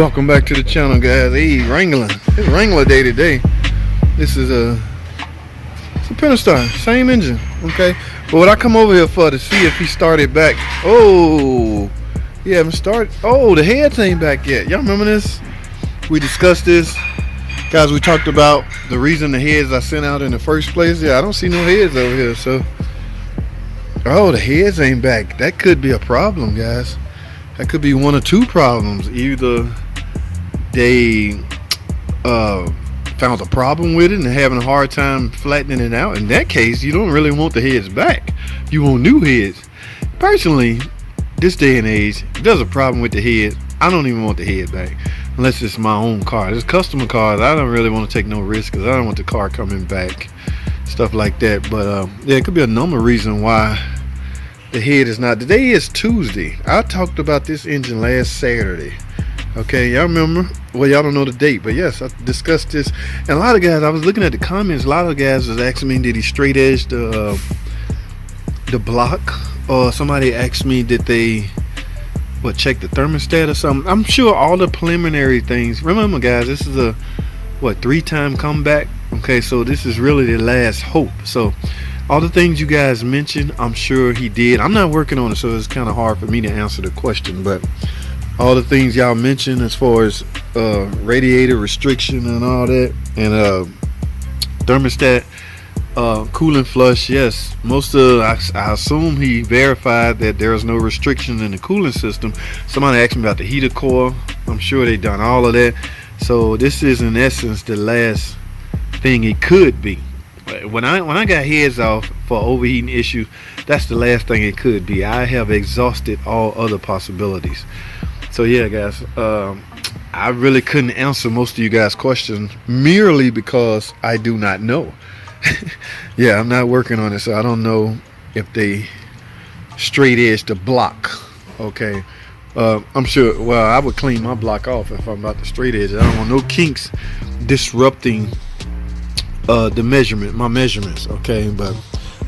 welcome back to the channel, guys. Hey, Wrangler. It's Wrangler day today. This is it's a Pentastar, same engine, okay? But what I come over here for to see if he started back. Oh, he haven't started. Oh, the heads ain't back yet. Y'all remember this? We discussed this, guys. We talked about the reason the heads I sent out in the first place. Yeah, I don't see no heads over here. So, oh, the heads ain't back. That could be a problem, guys. That could be one or two problems. Either they found a problem with it and having a hard time flattening it out. In that case, you don't really want the heads back. You want new heads. Personally, this day and age, if there's a problem with the head, I don't even want the head back. Unless it's my own car. It's customer cars. I don't really want to take no risk because I don't want the car coming back. Stuff like that. But yeah, it could be a number of reasons why the head is not. Today is Tuesday. I talked about this engine last Saturday. Okay, y'all remember? Well, y'all don't know the date, but yes, I discussed this. And a lot of guys, I was looking at the comments, a lot of guys was asking me, did he straight edge the block? Or somebody asked me, did they check the thermostat or something? I'm sure all the preliminary things. Remember, guys, this is a 3-time comeback. Okay, so this is really the last hope. So all the things you guys mentioned, I'm sure he did. I'm not working on it, so it's kind of hard for me to answer the question. But all the things y'all mentioned as far as radiator restriction and all that, and thermostat, coolant flush, yes. Most of I assume he verified that there's no restriction in the cooling system. Somebody asked me about the heater core. I'm sure they done all of that. So this is in essence the last thing it could be. When I got heads off for overheating issue, that's the last thing it could be. I have exhausted all other possibilities. So yeah, guys, I really couldn't answer most of you guys' questions merely because I do not know. Yeah, I'm not working on it, so I don't know if they straight edge the block. Okay, I'm sure. Well, I would clean my block off if I'm about to straight edge. I don't want no kinks disrupting my measurements. Okay, but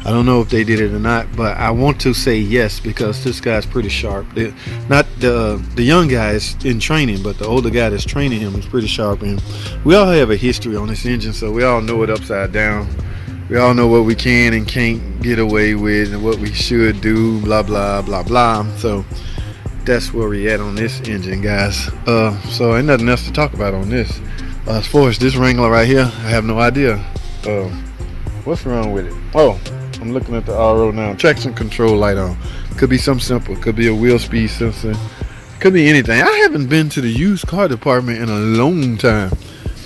I don't know if they did it or not. But I want to say yes because this guy's pretty sharp. Not the young guy is in training, but the older guy that's training him is pretty sharp. And we all have a history on this engine, so we all know it upside down. We all know what we can and can't get away with and what we should do, blah blah blah blah. So that's where we at on this engine, guys. So ain't nothing else to talk about on this. As far as this Wrangler right here, I have no idea what's wrong with it. Oh, I'm looking at the RO now. Traction control light on. Could be something simple. Could be a wheel speed sensor. Could be anything. I haven't been to the used car department in a long time.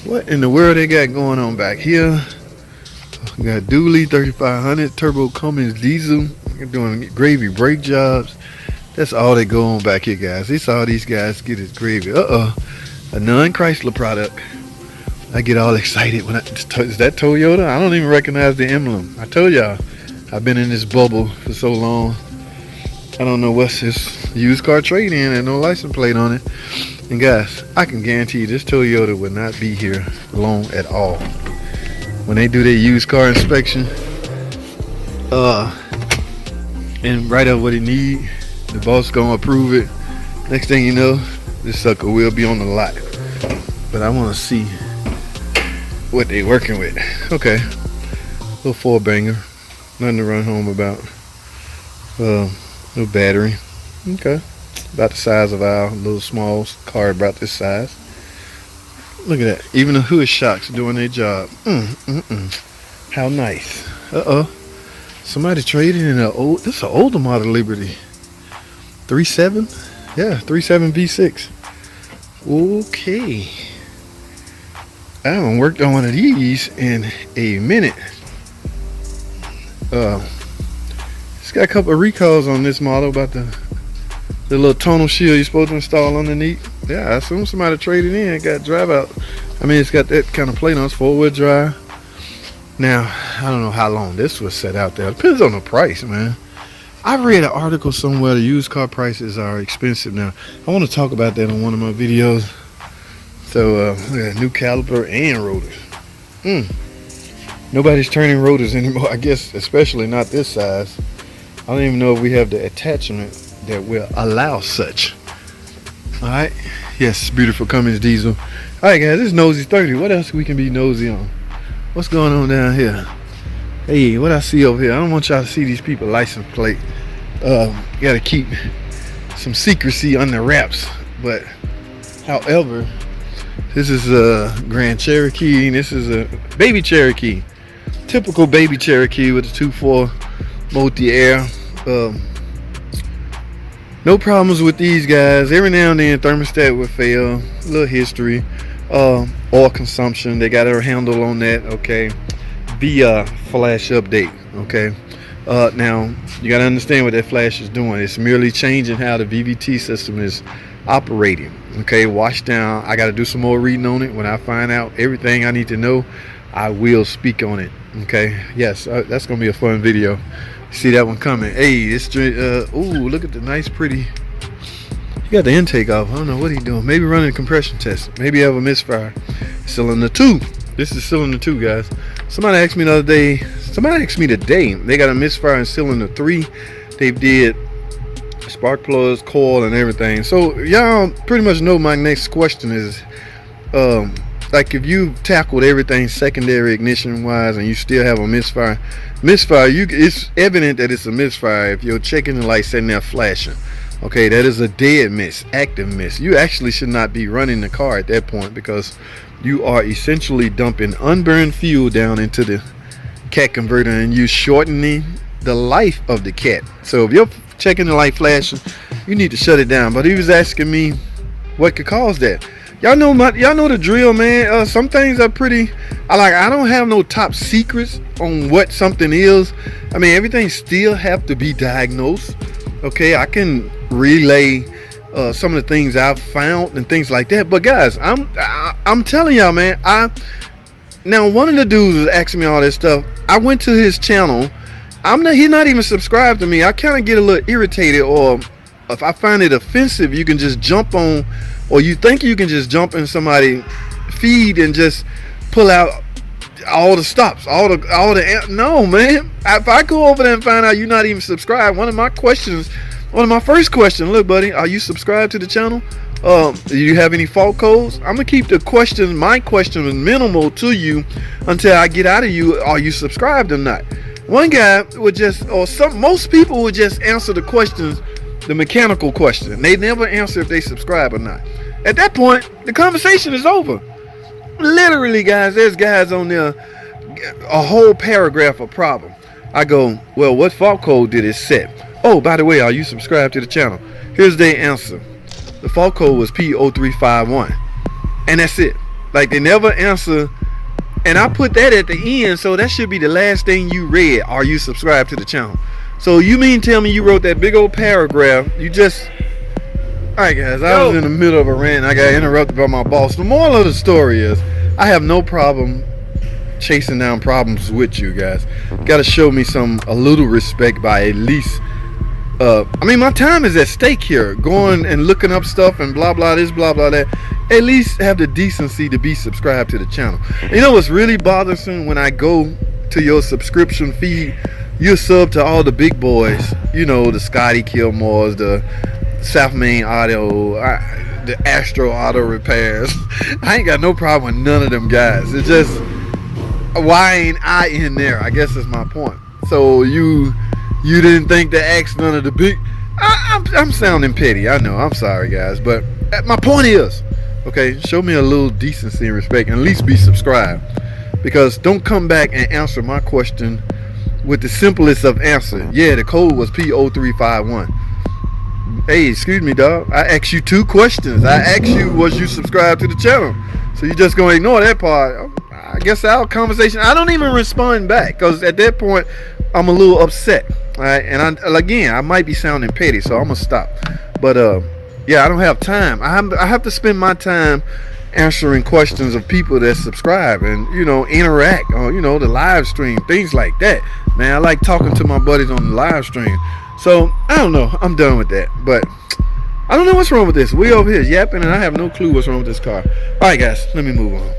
What in the world they got going on back here? We got dually 3500 turbo Cummins diesel. They're doing gravy brake jobs. That's all they go on back here, guys. This all these guys get is gravy. A non-Chrysler product. I get all excited when is that Toyota? I don't even recognize the emblem. I told y'all, I've been in this bubble for so long. I don't know what's this used car trade-in and no license plate on it. And guys, I can guarantee you this Toyota will not be here long at all. When they do their used car inspection, and write up what it need, the boss gonna approve it. Next thing you know, this sucker will be on the lot. But I want to see what they working with. Okay, little 4-banger, nothing to run home about. Little battery. Okay, about the size of our little small car, about this size. Look at that. Even the hood shocks doing their job. How nice. Somebody traded in this is an older model Liberty. 3.7? Yeah, 3.7 V6. Okay. I haven't worked on one of these in a minute. It's got a couple of recalls on this model about the little tonal shield you're supposed to install underneath. Yeah, I assume somebody traded in, got drive out. I mean, it's got that kind of plate on. It's 4-wheel drive. Now, I don't know how long this was set out there. Depends on the price, man. I read an article somewhere the used car prices are expensive now. I want to talk about that on one of my videos. So, new caliper and rotors. Nobody's turning rotors anymore, I guess, especially not this size. I don't even know if we have the attachment that will allow such. All right. Yes, beautiful Cummins diesel. All right, guys. This is Nosy 30. What else we can be nosy on? What's going on down here? Hey, what I see over here? I don't want y'all to see these people license plate. Gotta keep some secrecy under wraps. But, however, this is a Grand Cherokee. This is a baby Cherokee. Typical baby Cherokee with a 2.4 multi-air. No problems with these guys. Every now and then thermostat would fail. A little history. Oil consumption. They got a handle on that. Okay. Via flash update. Okay. Now you got to understand what that flash is doing. It's merely changing how the VVT system is operating. Okay. Wash down. I got to do some more reading on it. When I find out everything I need to know, I will speak on it. Okay. Yes. That's gonna be a fun video. See that one coming. Hey, this ooh, look at the nice pretty. He got the intake off. I don't know what he's doing. Maybe running a compression test. Maybe have a misfire. Cylinder 2. This is cylinder 2, guys. Somebody asked me the other day. Somebody asked me today. They got a misfire in cylinder 3. They did spark plugs, coil, and everything. So y'all pretty much know my next question is, like if you've tackled everything secondary ignition wise and you still have a misfire, it's evident that it's a misfire if you're checking the light sitting there flashing. Okay, that is a dead miss, active miss. You actually should not be running the car at that point because you are essentially dumping unburned fuel down into the cat converter and you shortening the life of the cat. So if you're checking the light flashing, you need to shut it down. But he was asking me what could cause that. Y'all know the drill, man. Some things are pretty. I don't have no top secrets on what something is. I mean, everything still have to be diagnosed. Okay, I can relay some of the things I've found and things like that. But guys, I'm telling y'all, man. Now one of the dudes was asking me all this stuff. I went to his channel. He's not even subscribed to me. I kind of get a little irritated, or if I find it offensive, you can just jump on. Or you think you can just jump in somebody's feed and just pull out all the stops, all the no, man. If I go over there and find out you're not even subscribed, one of my first questions, look, buddy, are you subscribed to the channel? Do you have any fault codes? I'm gonna keep my question minimal to you until I get out of you. Are you subscribed or not? One guy would most people would just answer the questions. The mechanical question. They never answer if they subscribe or not. At that point, the conversation is over. Literally, guys, there's guys on there, a whole paragraph of problem. I go, well, what fault code did it set? Oh, by the way, are you subscribed to the channel? Here's their answer. The fault code was P0351. And that's it. Like, they never answer. And I put that at the end, so that should be the last thing you read. Are you subscribed to the channel? So you mean tell me you wrote that big old paragraph? Alright guys, I was in the middle of a rant. I got interrupted by my boss. The moral of the story is, I have no problem chasing down problems with you guys. Got to show me a little respect by at least. I mean, my time is at stake here. Going and looking up stuff and blah blah this, blah blah that. At least have the decency to be subscribed to the channel. You know what's really bothersome when I go to your subscription feed? You sub to all the big boys, you know, the Scotty Kilmores, the South Main Auto, the Astro Auto Repairs. I ain't got no problem with none of them guys. It's just, why ain't I in there? I guess that's my point. So you didn't think to ask none of the big. I'm sounding petty. I know. I'm sorry, guys, but my point is, okay, show me a little decency and respect, and at least be subscribed. Because don't come back and answer my question with the simplest of answer. Yeah, the code was P0351. Hey, excuse me, dog. I asked you 2 questions. I asked you, was you subscribed to the channel? So you just gonna ignore that part. I guess our conversation, I don't even respond back, because at that point I'm a little upset. All right, and again, I might be sounding petty, so I'm gonna stop. But yeah, I don't have time. I have to spend my time answering questions of people that subscribe and, you know, interact on, you know, the live stream, things like that. Man, I like talking to my buddies on the live stream. So I don't know, I'm done with that. But I don't know what's wrong with this. We over here yapping and I have no clue what's wrong with this car. All right guys, let me move on.